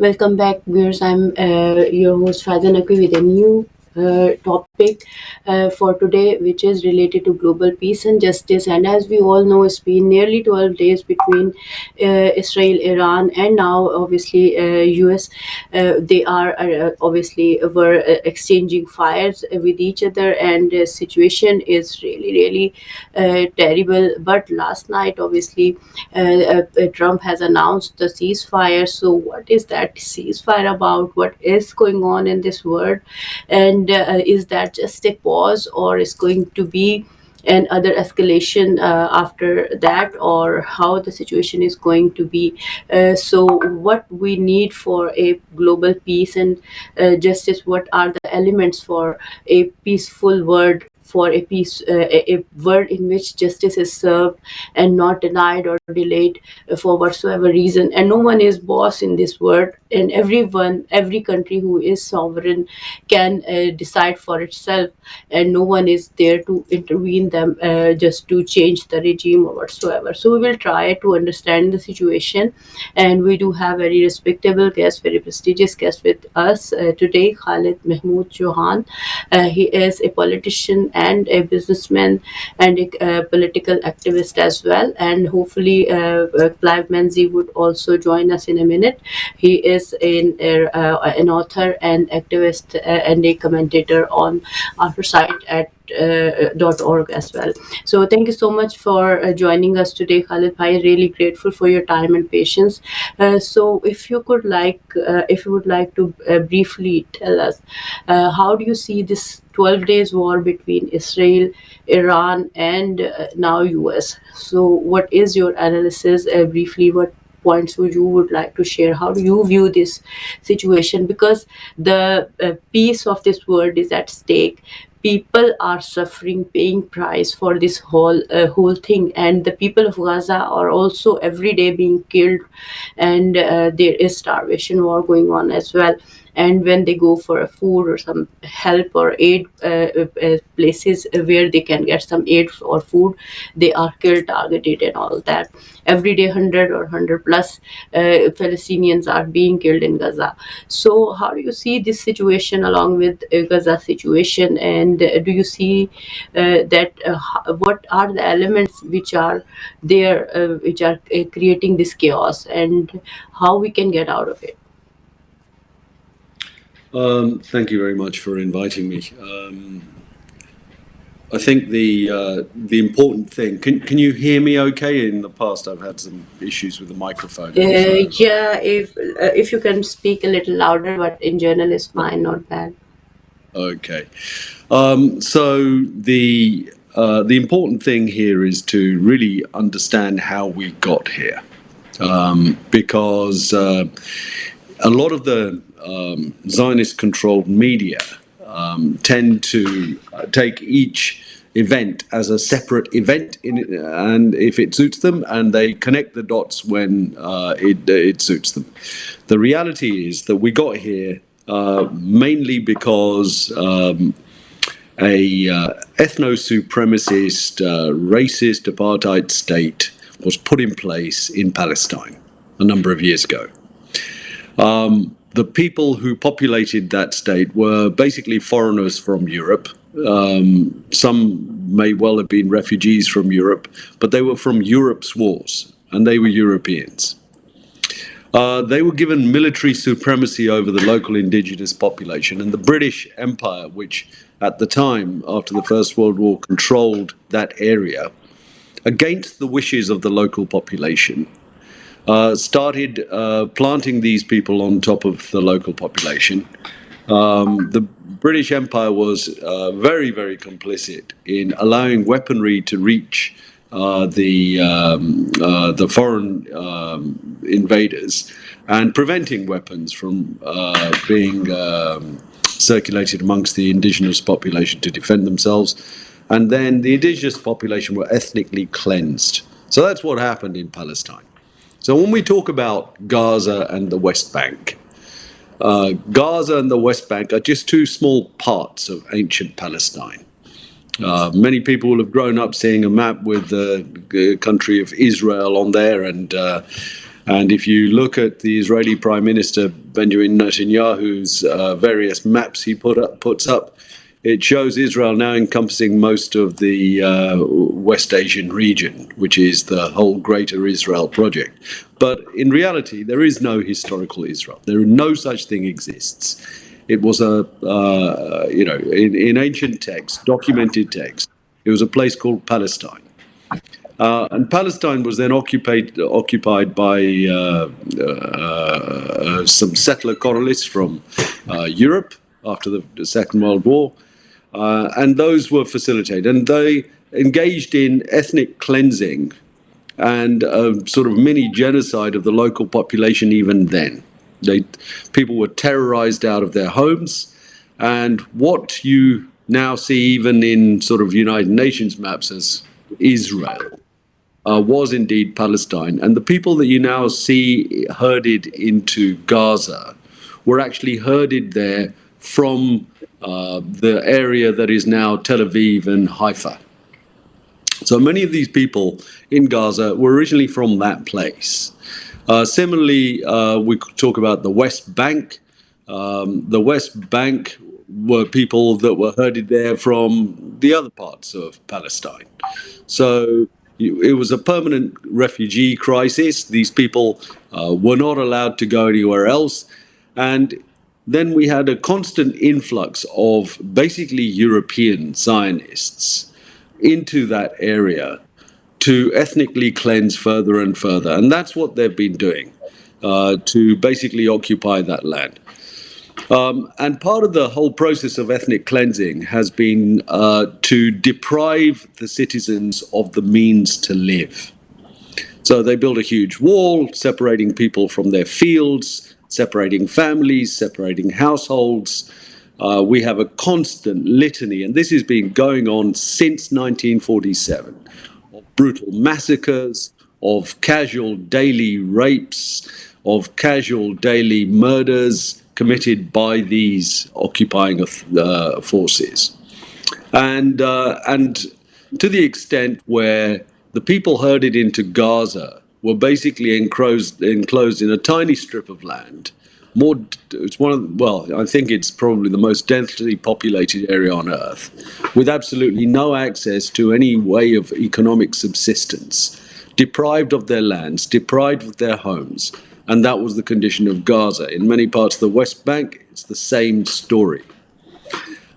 Welcome back, viewers. I'm your host Faiza Naqvi with a new topic for today, which is related to global peace and justice. And as we all know, it's been nearly 12 days between Israel, Iran, and now obviously US. They are obviously were exchanging fires with each other, and the situation is really terrible. But last night, obviously, Trump has announced the ceasefire. So, what is that ceasefire about? What is going on in this world? And is that just a pause, or is going to be and other escalation after that, or how the situation is going to be? So what we need for a global peace and justice, what are the elements for a peaceful world, for a peace, a world in which justice is served and not denied or delayed for whatsoever reason. And no one is boss in this world, and every country who is sovereign can decide for itself, and no one is there to intervene them just to change the regime or whatsoever. So we will try to understand the situation, and we do have very respectable guest, very prestigious guest with us today, Khalid Mahmood Johan. He is a politician and a businessman and a political activist as well, and hopefully Clive Menzies would also join us in a minute. He is an author and activist and a commentator on our site at .org as well. So thank you so much for joining us today, Khalid Bhai. Really grateful for your time and patience. So if you would like to briefly tell us, how do you see this 12 days war between Israel, Iran, and now US? So what is your analysis briefly? What points would you like to share? How do you view this situation? Because the peace of this world is at stake. People are suffering, paying price for this whole thing, and the people of Gaza are also every day being killed, and there is starvation war going on as well. And when they go for a food or some help or aid places where they can get some aid or food, they are killed, targeted, and all that. Every day, 100 or 100 plus Palestinians are being killed in Gaza. So, how do you see this situation along with Gaza situation? And do you see what are the elements which are there, which are creating this chaos, and how we can get out of it? Thank you very much for inviting me. I think the important thing. Can you hear me okay? In the past, I've had some issues with the microphone. Yeah, if you can speak a little louder, but in general is fine, not bad. Okay. So the important thing here is to really understand how we got here, because a lot of the Zionist-controlled media tend to take each event as a separate event, and if it suits them, and they connect the dots when it suits them. The reality is that we got here mainly because a ethno-supremacist, racist apartheid state was put in place in Palestine a number of years ago. The people who populated that state were basically foreigners from Europe. Some may well have been refugees from Europe, but they were from Europe's wars, and they were Europeans. They were given military supremacy over the local indigenous population, and the British Empire, which at the time, after the First World War, controlled that area, against the wishes of the local population, started planting these people on top of the local population. The British Empire was very, very complicit in allowing weaponry to reach the foreign invaders and preventing weapons from being circulated amongst the indigenous population to defend themselves. And then the indigenous population were ethnically cleansed. So that's what happened in Palestine. So when we talk about Gaza and the West Bank, Gaza and the West Bank are just two small parts of ancient Palestine. Many people will have grown up seeing a map with the country of Israel on there, and And if you look at the Israeli Prime Minister Benjamin Netanyahu's various maps he puts up, it shows Israel now encompassing most of the West Asian region, which is the whole Greater Israel project. But in reality, there is no historical Israel. No such thing exists. It was in ancient texts, documented texts, it was a place called Palestine. And Palestine was then occupied by some settler colonists from Europe after the Second World War. And those were facilitated. And they engaged in ethnic cleansing and a sort of mini genocide of the local population even then. People were terrorized out of their homes. And what you now see even in sort of United Nations maps as Israel was indeed Palestine. And the people that you now see herded into Gaza were actually herded there from the area that is now Tel Aviv and Haifa. So many of these people in Gaza were originally from that place. Similarly, we could talk about the West Bank. The West Bank were people that were herded there from the other parts of Palestine. So it was a permanent refugee crisis. These people were not allowed to go anywhere else. And then we had a constant influx of basically European Zionists into that area to ethnically cleanse further and further. And that's what they've been doing, to basically occupy that land. And part of the whole process of ethnic cleansing has been to deprive the citizens of the means to live. So they built a huge wall separating people from their fields, separating families, separating households. We have a constant litany, and this has been going on since 1947, of brutal massacres, of casual daily rapes, of casual daily murders committed by these occupying forces. And to the extent where the people herded into Gaza were basically enclosed in a tiny strip of land. I think it's probably the most densely populated area on Earth, with absolutely no access to any way of economic subsistence, deprived of their lands, deprived of their homes. And that was the condition of Gaza. In many parts of the West Bank, it's the same story.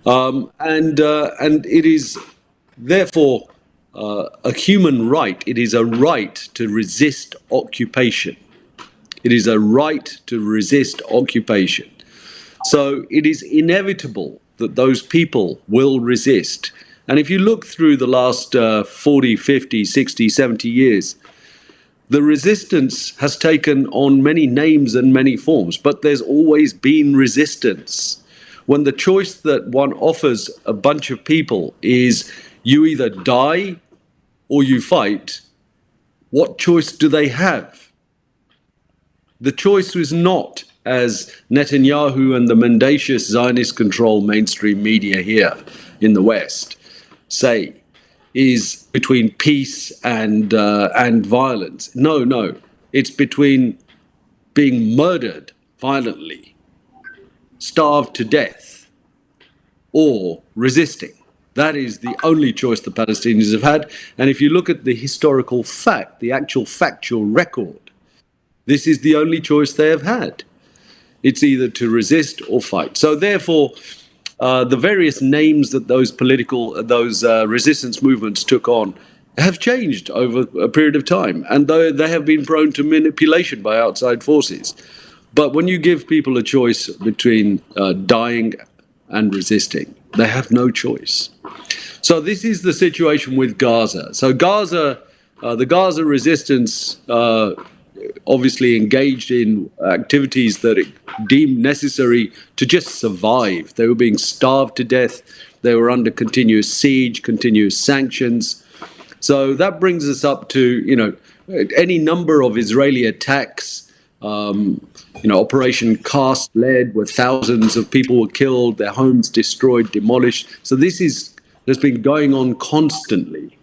And it is therefore a human right. It is a right to resist occupation. It is a right to resist occupation. So it is inevitable that those people will resist. And if you look through the last 40, 50, 60, 70 years, the resistance has taken on many names and many forms, but there's always been resistance. When the choice that one offers a bunch of people is you either die or you fight, what choice do they have? The choice was not, as Netanyahu and the mendacious Zionist-controlled mainstream media here in the West say, is between peace and violence. No, it's between being murdered violently, starved to death, or resisting. That is the only choice the Palestinians have had. And if you look at the historical fact, the actual factual record, this is the only choice they have had. It's either to resist or fight. So therefore, the various names that those resistance movements took on have changed over a period of time, and they have been prone to manipulation by outside forces. But when you give people a choice between dying and resisting, they have no choice. So this is the situation with Gaza. So the Gaza resistance obviously engaged in activities that it deemed necessary to just survive. They were being starved to death. They were under continuous siege, continuous sanctions. So that brings us up to, any number of Israeli attacks, Operation Cast Lead, where thousands of people were killed, their homes destroyed, demolished. So this has been going on constantly.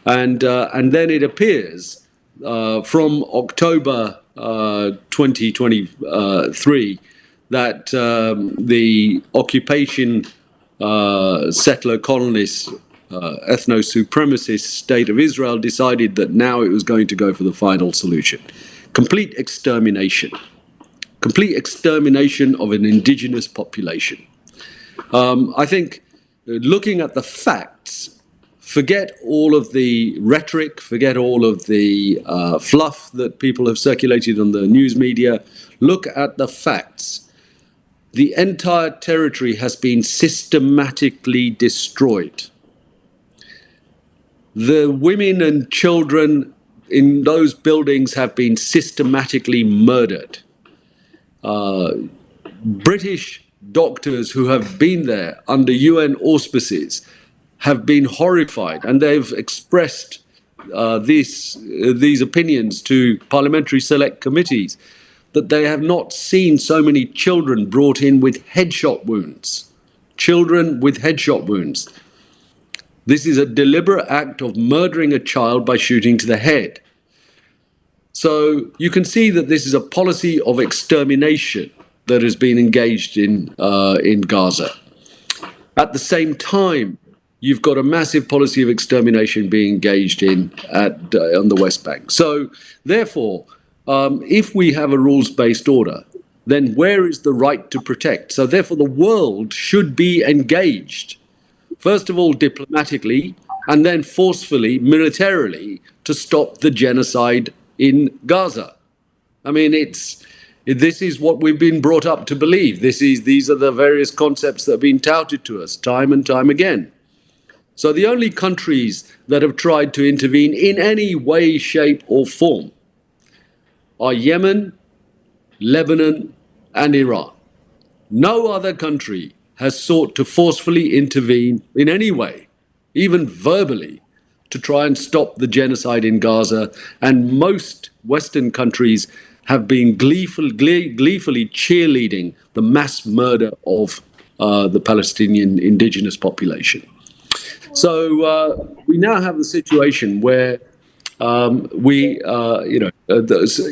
And then it appears from October 2023 that the occupation settler colonist ethno-supremacist state of Israel decided that now it was going to go for the final solution. Complete extermination of an indigenous population. I think looking at the facts, forget all of the rhetoric, forget all of the fluff that people have circulated on the news media. Look at the facts. The entire territory has been systematically destroyed. The women and children in those buildings have been systematically murdered. British doctors who have been there under UN auspices have been horrified, and they've expressed these opinions to parliamentary select committees, that they have not seen so many children brought in with headshot wounds. Children with headshot wounds. This is a deliberate act of murdering a child by shooting to the head. So you can see that this is a policy of extermination that has been engaged in Gaza. At the same time, you've got a massive policy of extermination being engaged in on the West Bank. So therefore, if we have a rules-based order, then where is the right to protect? So therefore, the world should be engaged, first of all diplomatically, and then forcefully, militarily, to stop the genocide in Gaza. I mean, this is what we've been brought up to believe. These are the various concepts that have been touted to us time and time again. So the only countries that have tried to intervene in any way, shape, or form are Yemen, Lebanon, and Iran. No other country has sought to forcefully intervene in any way, even verbally, to try and stop the genocide in Gaza, and most Western countries have been gleefully cheerleading the mass murder of the Palestinian indigenous population. So we now have the situation where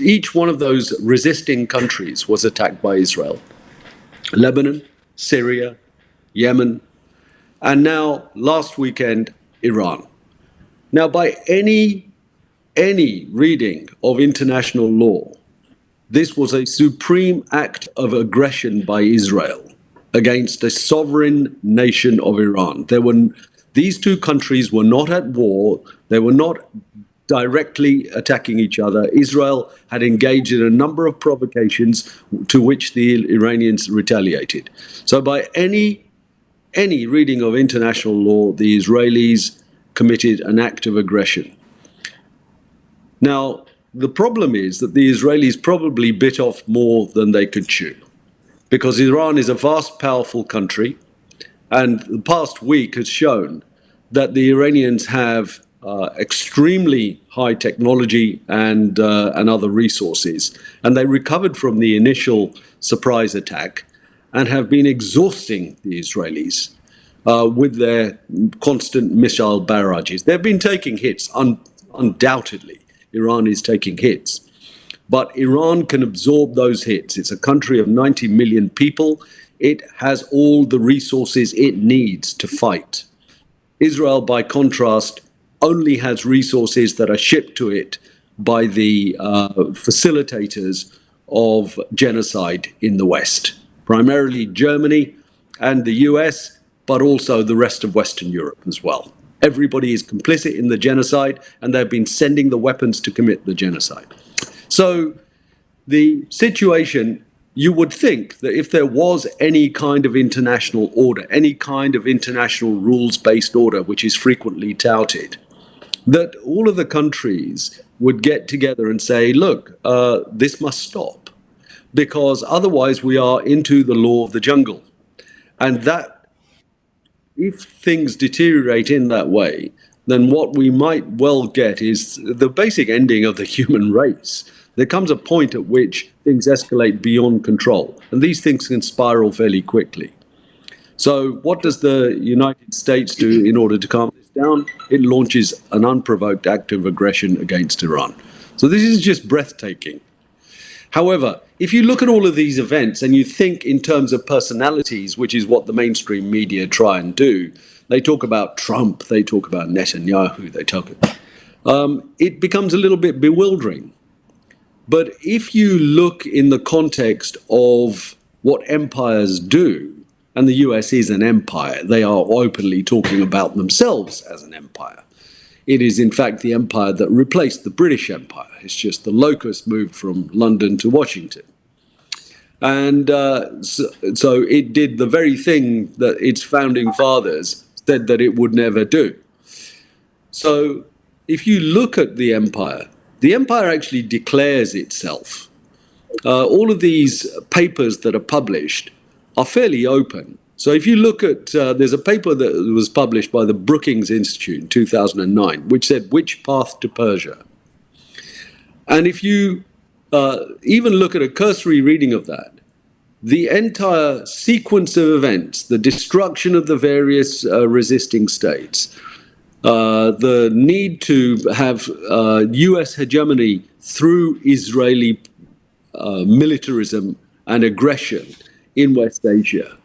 each one of those resisting countries was attacked by Israel. Lebanon, Syria, Yemen, and now last weekend, Iran. Now, by any reading of international law, this was a supreme act of aggression by Israel against a sovereign nation of Iran. These two countries were not at war. They were not directly attacking each other. Israel had engaged in a number of provocations to which the Iranians retaliated. So by any reading of international law, the Israelis committed an act of aggression. Now, the problem is that the Israelis probably bit off more than they could chew, because Iran is a vast, powerful country, and the past week has shown that the Iranians have extremely high technology and other resources, and they recovered from the initial surprise attack and have been exhausting the Israelis with their constant missile barrages. They've been taking hits, undoubtedly. Iran is taking hits. But Iran can absorb those hits. It's a country of 90 million people. It has all the resources it needs to fight. Israel, by contrast, only has resources that are shipped to it by the facilitators of genocide in the West, primarily Germany and the US, but also the rest of Western Europe as well. Everybody is complicit in the genocide, and they've been sending the weapons to commit the genocide. So the situation, you would think that if there was any kind of international order, any kind of international rules-based order, which is frequently touted, that all of the countries would get together and say, look, this must stop, because otherwise we are into the law of the jungle. And that, if things deteriorate in that way, then what we might well get is the basic ending of the human race. There comes a point at which things escalate beyond control, and these things can spiral fairly quickly. So what does the United States do in order to calm this down? It launches an unprovoked act of aggression against Iran. So this is just breathtaking. However, if you look at all of these events and you think in terms of personalities, which is what the mainstream media try and do, they talk about Trump, they talk about Netanyahu, it becomes a little bit bewildering. But if you look in the context of what empires do, and the US is an empire, they are openly talking about themselves as an empire. It is, in fact, the empire that replaced the British Empire. It's just the locust moved from London to Washington. And so it did the very thing that its founding fathers said that it would never do. So if you look at the empire actually declares itself. All of these papers that are published are fairly open. So if you look at, there's a paper that was published by the Brookings Institute in 2009, which said, "Which path to Persia?" And if you even look at a cursory reading of that, the entire sequence of events, the destruction of the various resisting states, the need to have US hegemony through Israeli militarism and aggression in West Asia,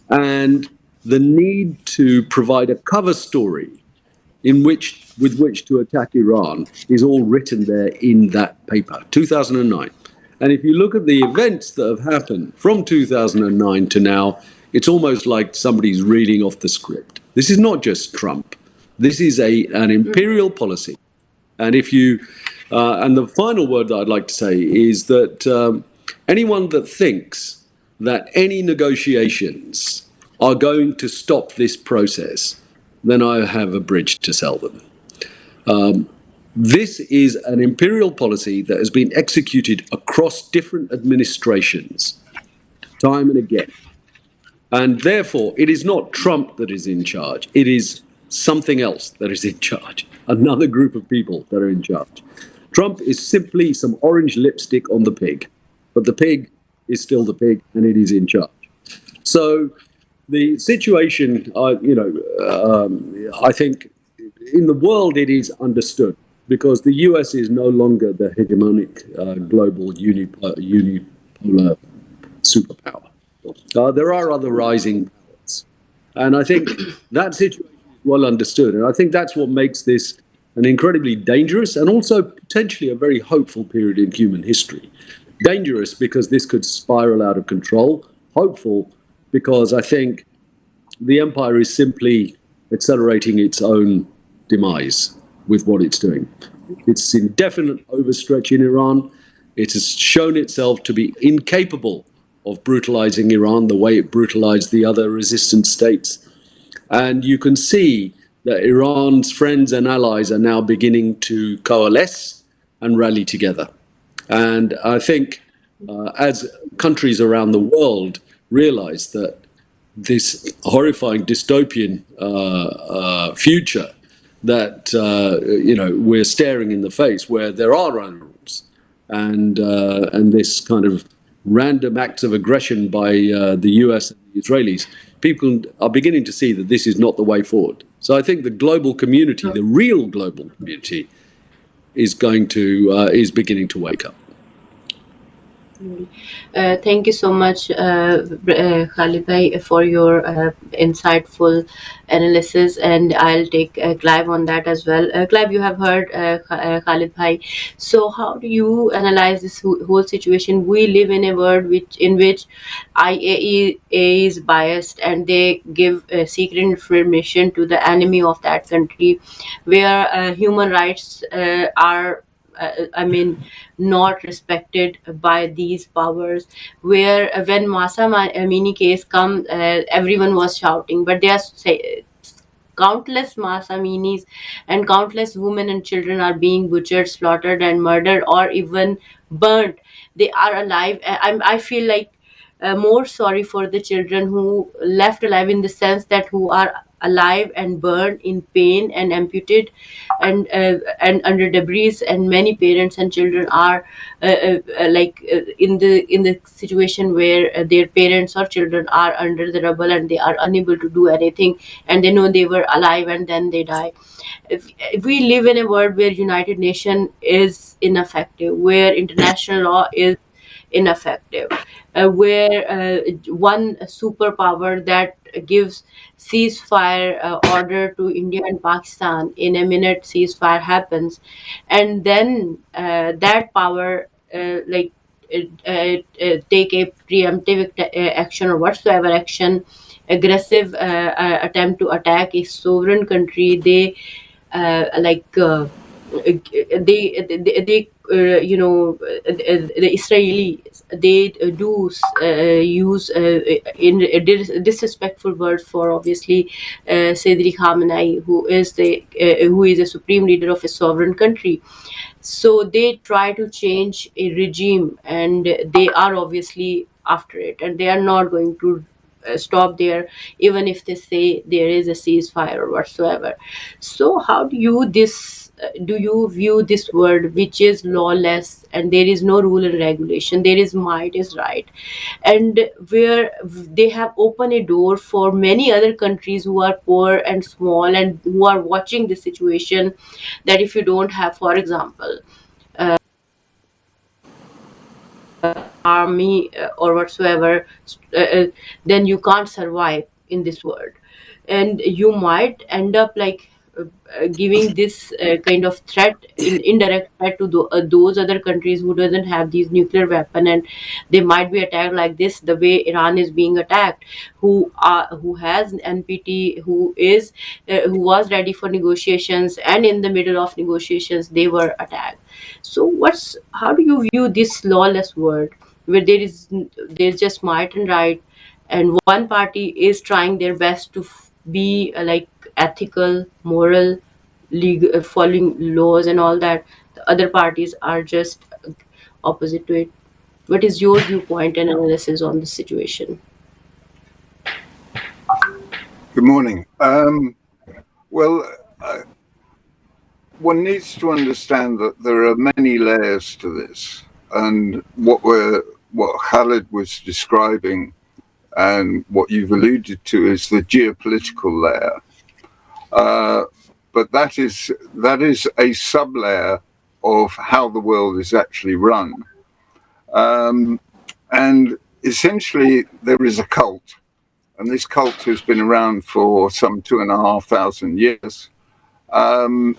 and the need to provide a cover story with which to attack Iran is all written there in that paper, 2009. And if you look at the events that have happened from 2009 to now, it's almost like somebody's reading off the script. This is not just Trump. This is an imperial policy. And and the final word that I'd like to say is that anyone that thinks that any negotiations are going to stop this process, then I have a bridge to sell them. This is an imperial policy that has been executed across different administrations, time and again. And therefore, it is not Trump that is in charge. It is something else that is in charge, another group of people that are in charge. Trump is simply some orange lipstick on the pig, but the pig is still the pig, and it is in charge. So the situation, I think in the world it is understood, because the US is no longer the hegemonic global unipolar superpower. There are other rising powers. And I think that situation is well understood. And I think that's what makes this an incredibly dangerous and also potentially a very hopeful period in human history. Dangerous because this could spiral out of control. Hopeful because I think the empire is simply accelerating its own demise with what it's doing. It's indefinite overstretch in Iran. It has shown itself to be incapable of brutalizing Iran the way it brutalized the other resistant states. And you can see that Iran's friends and allies are now beginning to coalesce and rally together. And I think as countries around the world realize that this horrifying dystopian future that we're staring in the face, where there are no rules, and this kind of random acts of aggression by the US and the Israelis, people are beginning to see that this is not the way forward. So I think the global community, the real global community, is beginning to wake up. Thank you so much, Khalid Bhai, for your insightful analysis, and I'll take Clive on that as well. Clive, you have heard Khalid Bhai. So, how do you analyze this whole situation? We live in a world in which IAEA is biased, and they give secret information to the enemy of that country, where human rights are not respected by these powers, where when Masa Amini case come, everyone was shouting, but there are countless Masa Aminis and countless women and children are being butchered, slaughtered and murdered, or even burnt. They are alive. I feel like more sorry for the children who left alive, in the sense that who are alive and burned in pain and amputated and under debris, and many parents and children are in the situation where their parents or children are under the rubble and they are unable to do anything, and they know they were alive and then they die. If we live in a world where United Nations is ineffective, where international law is ineffective, where one superpower that gives ceasefire order to India and Pakistan, in a minute ceasefire happens, and then that power take a preemptive action or whatsoever action, aggressive attempt to attack a sovereign country. They like they the Israelis, they do use in disrespectful words for, obviously, Sayyidi Khamenei, who is a supreme leader of a sovereign country. So they try to change a regime, and they are obviously after it, and they are not going to stop there, even if they say there is a ceasefire or whatsoever. So how do you view this world which is lawless, and there is no rule and regulation, there is might is right, and where they have opened a door for many other countries who are poor and small and who are watching this situation, that if you don't have, for example, army or whatsoever, then you can't survive in this world, and you might end up like giving this kind of threat, indirect threat to those other countries who doesn't have these nuclear weapon, and they might be attacked like this, the way Iran is being attacked, who has NPT, who was ready for negotiations, and in the middle of negotiations they were attacked. So how do you view this lawless world, where there's just might and right, and one party is trying their best to be like ethical, moral, legal, following laws and all that. The other parties are just opposite to it. What is your viewpoint and analysis on the situation? Good morning. Well, one needs to understand that there are many layers to this, and what Khalid was describing and what you've alluded to is the geopolitical layer. But that is a sub-layer of how the world is actually run. And essentially, there is a cult, and this cult has been around for some 2,500 years. And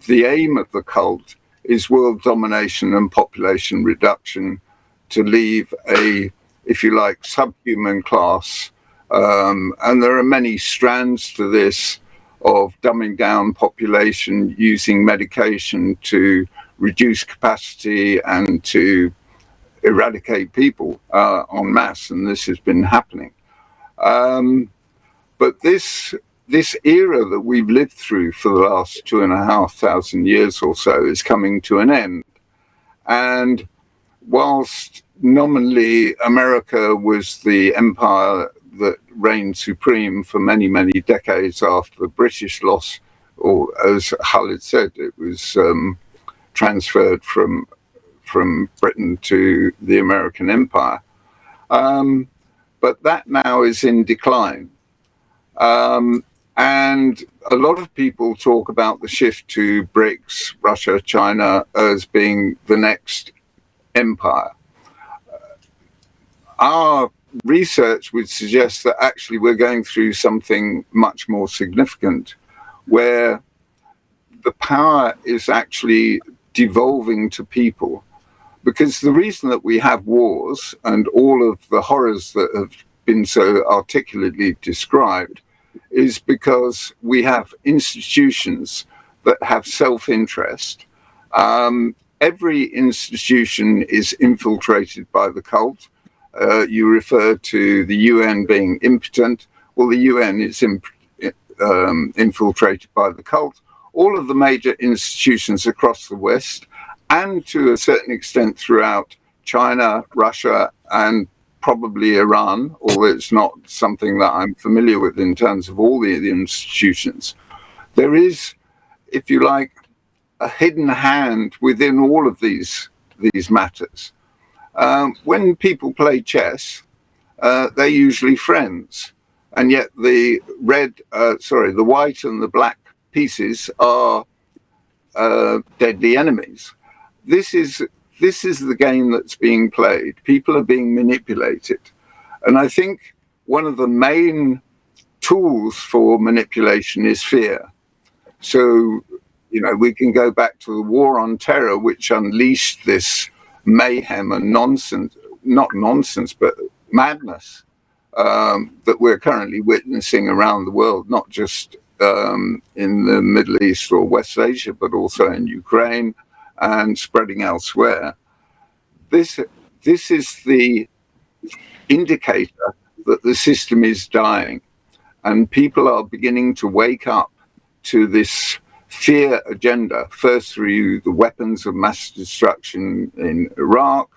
the aim of the cult is world domination and population reduction, to leave a, if you like, subhuman class. And there are many strands to this, of dumbing down population, using medication to reduce capacity and to eradicate people en masse, and this has been happening. But this era that we've lived through for the last 2,500 years or so is coming to an end. And whilst nominally America was the empire that reigned supreme for many, many decades after the British loss, or as Khalid said, it was transferred from Britain to the American empire. But that now is in decline. And a lot of people talk about the shift to BRICS, Russia, China, as being the next empire. Our research would suggest that actually we're going through something much more significant, where the power is actually devolving to people. Because the reason that we have wars and all of the horrors that have been so articulately described is because we have institutions that have self-interest. Every institution is infiltrated by the cult. You refer to the UN being impotent. Well, the UN is infiltrated by the cult. All of the major institutions across the West, and to a certain extent throughout China, Russia, and probably Iran, although it's not something that I'm familiar with in terms of all the institutions. There is, if you like, a hidden hand within all of these matters. When people play chess, they're usually friends, and yet the white and the black pieces are deadly enemies. This is this is the game that's being played. People are being manipulated. And I think one of the main tools for manipulation is fear. So, we can go back to the war on terror, which unleashed this mayhem and nonsense, not nonsense, but madness that we're currently witnessing around the world, not just in the Middle East or West Asia, but also in Ukraine and spreading elsewhere. This is the indicator that the system is dying, and people are beginning to wake up to this fear agenda, first through the weapons of mass destruction in Iraq.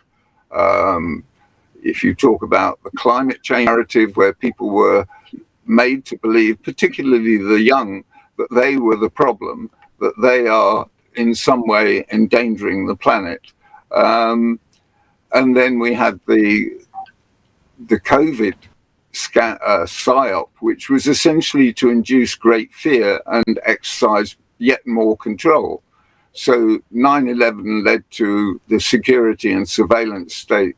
If you talk about the climate change narrative, where people were made to believe, particularly the young, that they were the problem, that they are in some way endangering the planet. And then we had the COVID psyop, which was essentially to induce great fear and exercise yet more control. So 9/11 led to the security and surveillance state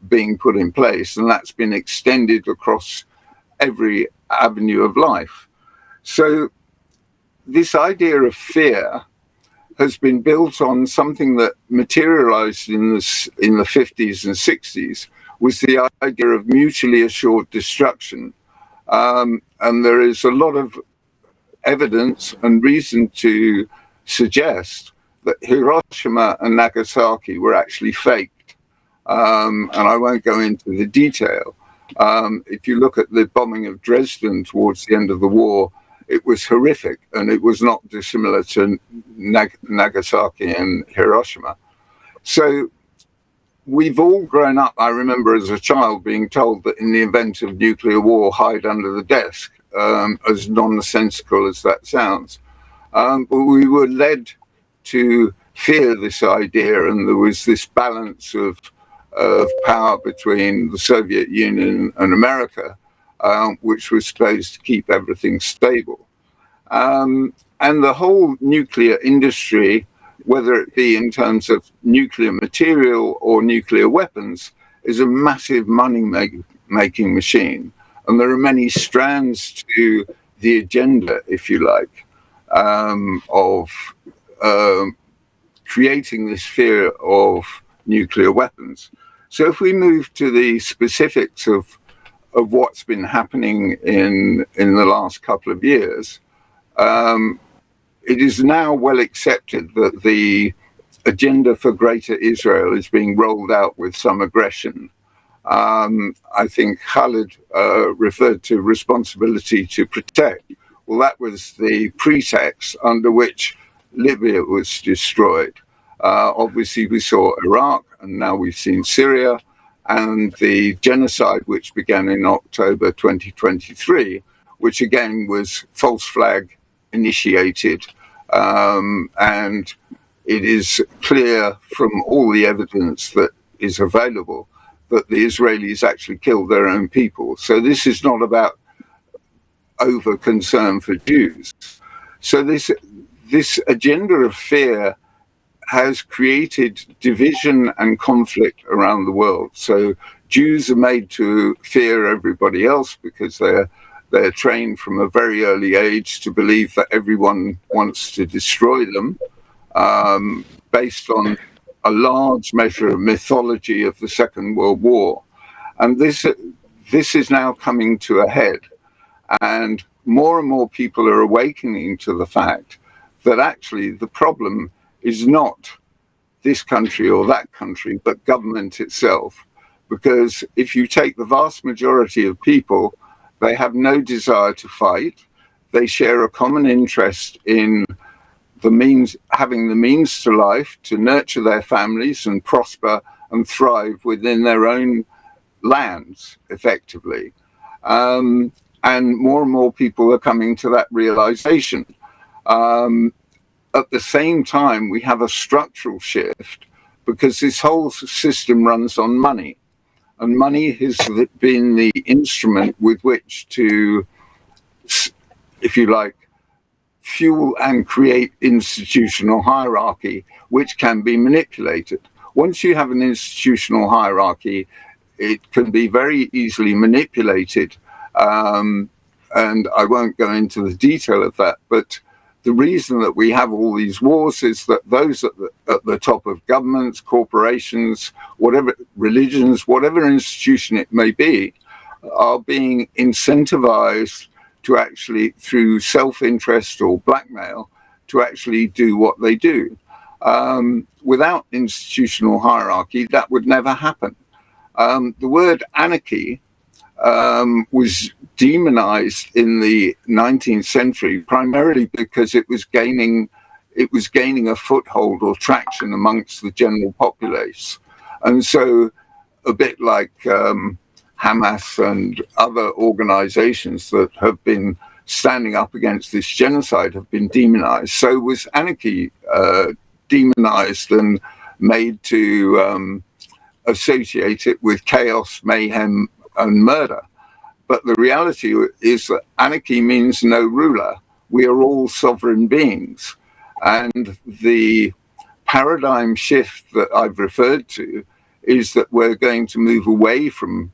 being put in place, and that's been extended across every avenue of life. So this idea of fear has been built on something that materialized in the 50s and 60s, was the idea of mutually assured destruction. And there is a lot of evidence and reason to suggest that Hiroshima and Nagasaki were actually faked. And I won't go into the detail. If you look at the bombing of Dresden towards the end of the war, it was horrific, and it was not dissimilar to Nagasaki and Hiroshima. So we've all grown up. I remember as a child being told that in the event of nuclear war, hide under the desk, as nonsensical as that sounds. But we were led to fear this idea, and there was this balance of power between the Soviet Union and America, which was supposed to keep everything stable. And the whole nuclear industry, whether it be in terms of nuclear material or nuclear weapons, is a massive money-making machine. And there are many strands to the agenda, if you like, of creating this fear of nuclear weapons. So if we move to the specifics of what's been happening in the last couple of years, it is now well accepted that the agenda for Greater Israel is being rolled out with some aggression. I think Khalid referred to responsibility to protect. Well, that was the pretext under which Libya was destroyed. Obviously, we saw Iraq, and now we've seen Syria, and the genocide which began in October 2023, which again was false flag initiated. And it is clear from all the evidence that is available that the Israelis actually killed their own people. So this is not about over concern for Jews. So this agenda of fear has created division and conflict around the world. So Jews are made to fear everybody else because they're trained from a very early age to believe that everyone wants to destroy them, based on a large measure of mythology of the Second World War. And this is now coming to a head. And more people are awakening to the fact that actually the problem is not this country or that country, but government itself. Because if you take the vast majority of people, they have no desire to fight. They share a common interest in having the means to life, to nurture their families and prosper and thrive within their own lands, effectively. And more people are coming to that realization. At the same time, we have a structural shift because this whole system runs on money. And money has been the instrument with which to, if you like, fuel and create institutional hierarchy, which can be manipulated. Once you have an institutional hierarchy, it can be very easily manipulated. And I won't go into the detail of that, but the reason that we have all these wars is that those at the top of governments, corporations, whatever religions, whatever institution it may be, are being incentivized to actually, through self-interest or blackmail, to actually do what they do. Without institutional hierarchy, that would never happen. The word anarchy was demonized in the 19th century, primarily because it was gaining a foothold or traction amongst the general populace. And so, a bit like Hamas and other organizations that have been standing up against this genocide have been demonized, so was anarchy demonized and made to associate it with chaos, mayhem, and murder. But the reality is that anarchy means no ruler. We are all sovereign beings. And the paradigm shift that I've referred to is that we're going to move away from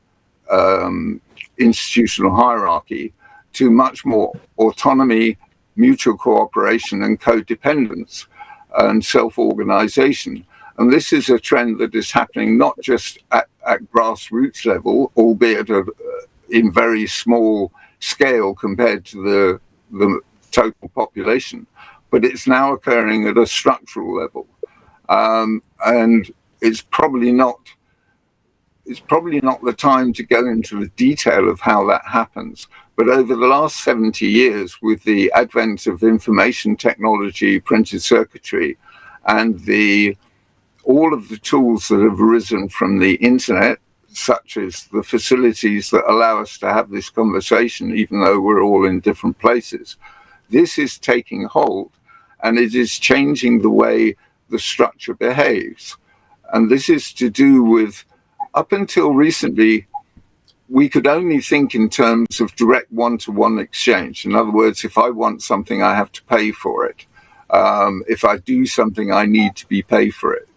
institutional hierarchy to much more autonomy, mutual cooperation, and codependence and self-organization. And this is a trend that is happening not just at grassroots level, albeit in very small scale compared to the total population, but it's now occurring at a structural level. And it's probably not the time to go into the detail of how that happens. But over the last 70 years, with the advent of information technology, printed circuitry, and all of the tools that have arisen from the internet, such as the facilities that allow us to have this conversation, even though we're all in different places, this is taking hold, and it is changing the way the structure behaves. And this is to do with, up until recently, we could only think in terms of direct one-to-one exchange. In other words, if I want something, I have to pay for it. If I do something, I need to be paid for it.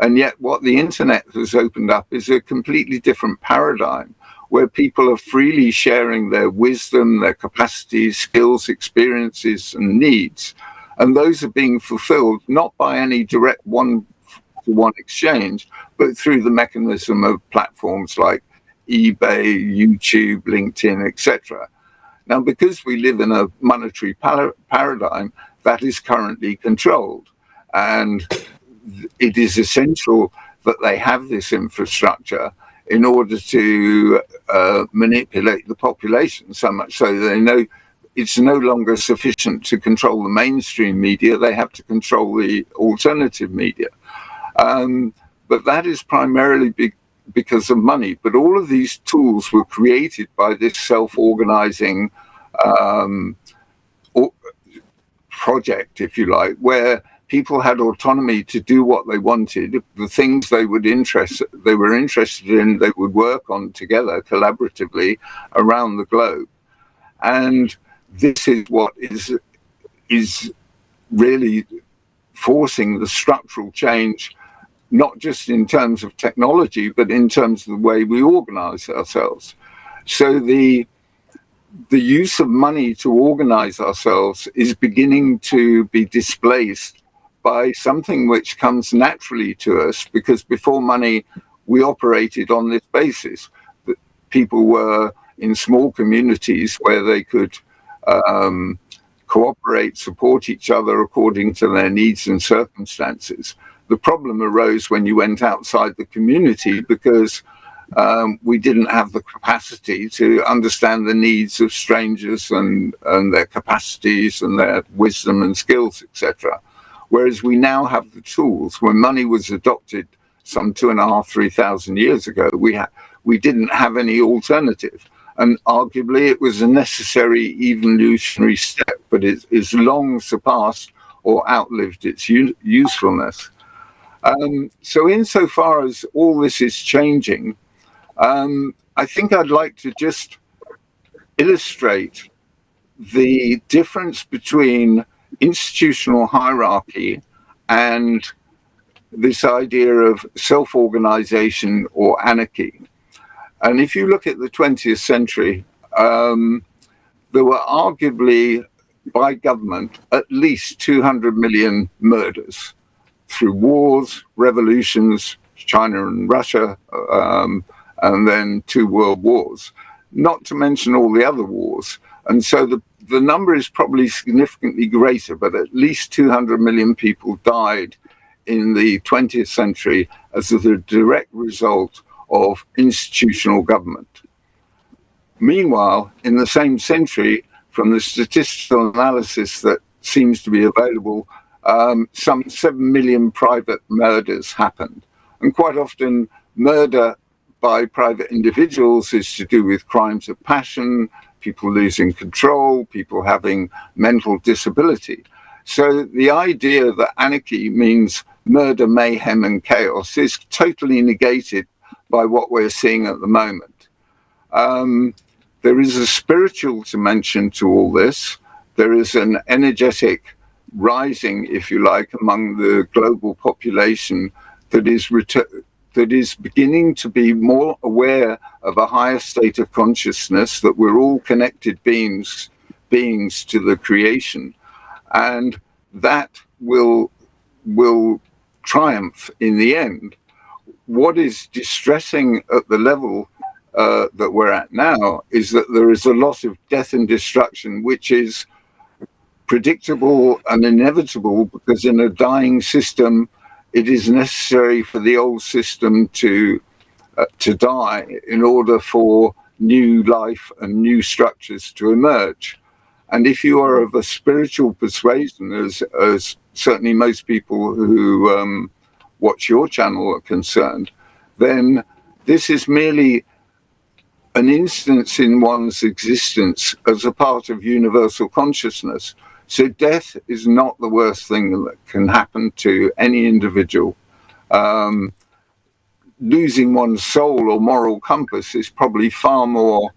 And yet what the internet has opened up is a completely different paradigm, where people are freely sharing their wisdom, their capacities, skills, experiences, and needs. And those are being fulfilled not by any direct one-to-one exchange, but through the mechanism of platforms like eBay, YouTube, LinkedIn, etc. Now, because we live in a monetary paradigm, that is currently controlled. And it is essential that they have this infrastructure in order to manipulate the population, so much so they know it's no longer sufficient to control the mainstream media. They have to control the alternative media. But that is primarily because of money. But all of these tools were created by this self-organizing project, if you like, where people had autonomy to do what they wanted. The things they were interested in, they would work on together collaboratively around the globe. And this is what is really forcing the structural change, not just in terms of technology, but in terms of the way we organize ourselves. So the use of money to organize ourselves is beginning to be displaced by something which comes naturally to us, because before money, we operated on this basis. That people were in small communities where they could cooperate, support each other according to their needs and circumstances. The problem arose when you went outside the community, because we didn't have the capacity to understand the needs of strangers and their capacities and their wisdom and skills, etc. Whereas we now have the tools. When money was adopted some 2,500, 3,000 years ago, we didn't have any alternative. And arguably it was a necessary evolutionary step, but it's long surpassed or outlived its usefulness. So insofar as all this is changing, I think I'd like to just illustrate the difference between institutional hierarchy and this idea of self-organization or anarchy. And if you look at the 20th century, there were arguably, by government, at least 200 million murders through wars, revolutions, China and Russia, and then 2 world wars, not to mention all the other wars. And so the number is probably significantly greater, but at least 200 million people died in the 20th century as a direct result of institutional government. Meanwhile, in the same century, from the statistical analysis that seems to be available, some 7 million private murders happened. And quite often, murder by private individuals is to do with crimes of passion, people losing control, people having mental disability. So the idea that anarchy means murder, mayhem, and chaos is totally negated by what we're seeing at the moment. There is a spiritual dimension to all this. There is an energetic rising, if you like, among the global population that is beginning to be more aware of a higher state of consciousness, that we're all connected beings to the creation, and that will triumph in the end. What is distressing at the level that we're at now is that there is a lot of death and destruction, which is predictable and inevitable, because in a dying system, it is necessary for the old system to die in order for new life and new structures to emerge. And if you are of a spiritual persuasion, as certainly most people who watch your channel are concerned, then this is merely an instance in one's existence as a part of universal consciousness. So death is not the worst thing that can happen to any individual. Losing one's soul or moral compass is probably far more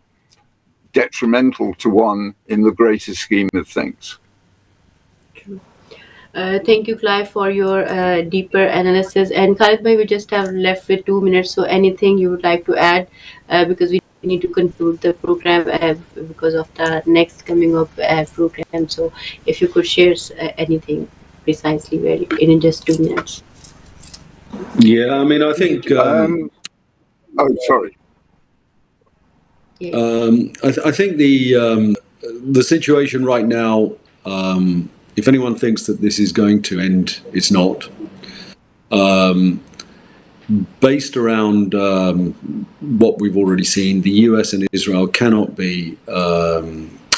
detrimental to one in the greater scheme of things. Thank you, Clive, for your deeper analysis. And Khalid bhai, we just have left with 2 minutes. So anything you would like to add, because we need to conclude the program because of the next coming up program. So if you could share anything precisely in just 2 minutes. Yeah, I mean, I think. Oh, sorry. I think the situation right now, if anyone thinks that this is going to end, it's not. Based around what we've already seen, the US and Israel cannot be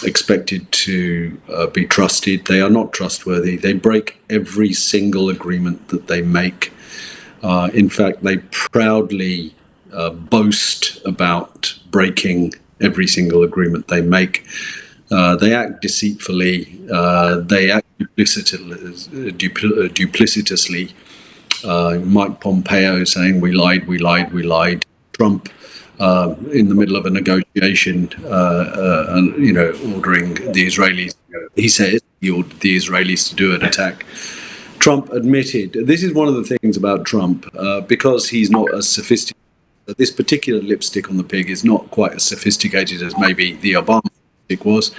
expected to be trusted. They are not trustworthy. They break every single agreement that they make. In fact, they proudly boast about breaking every single agreement they make. They act deceitfully. They act duplicitously. Mike Pompeo saying we lied. Trump in the middle of a negotiation, ordering the Israelis. He said he ordered the Israelis to do an attack. Trump admitted, this is one of the things about Trump, because he's not as sophisticated. This particular lipstick on the pig is not quite as sophisticated as maybe the Obama lipstick was.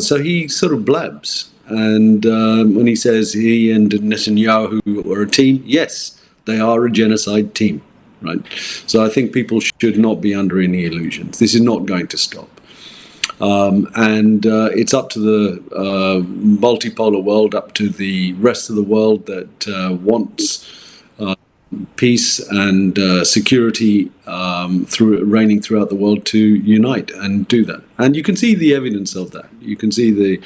So he sort of blabs. And when he says he and Netanyahu are a team, yes, they are a genocide team, right? So I think people should not be under any illusions. This is not going to stop. And it's up to the multipolar world, up to the rest of the world that wants peace and security reigning throughout the world to unite and do that. And you can see the evidence of that. You can see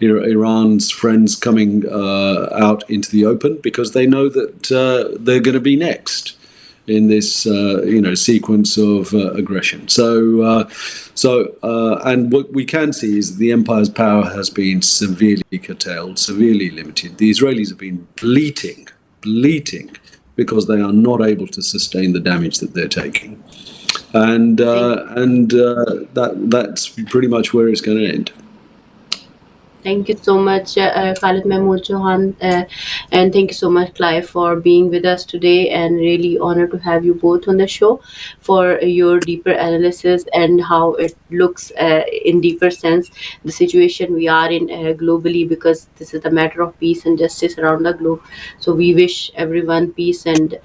Iran's friends coming out into the open because they know that they're going to be next in this sequence of aggression. So and what we can see is the empire's power has been severely curtailed, severely limited. The Israelis have been bleating because they are not able to sustain the damage that they're taking, and that's pretty much where it's going to end. Thank you so much, Khalid Mahmood Chauhan, and thank you so much, Clive, for being with us today. And really honored to have you both on the show for your deeper analysis and how it looks in deeper sense the situation we are in globally, because this is a matter of peace and justice around the globe. So we wish everyone peace and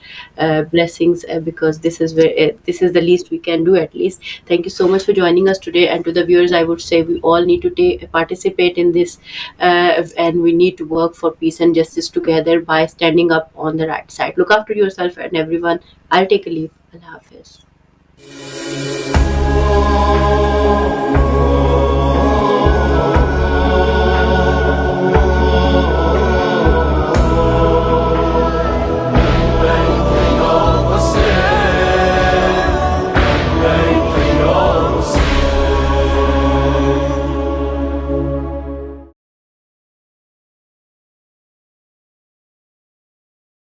blessings, because this is the least we can do, at least. Thank you so much for joining us today, and to the viewers, I would say we all need to participate in this, and we need to work for peace and justice together by standing up on the right side. Look after yourself and everyone. I'll take a leave. Allah Hafiz.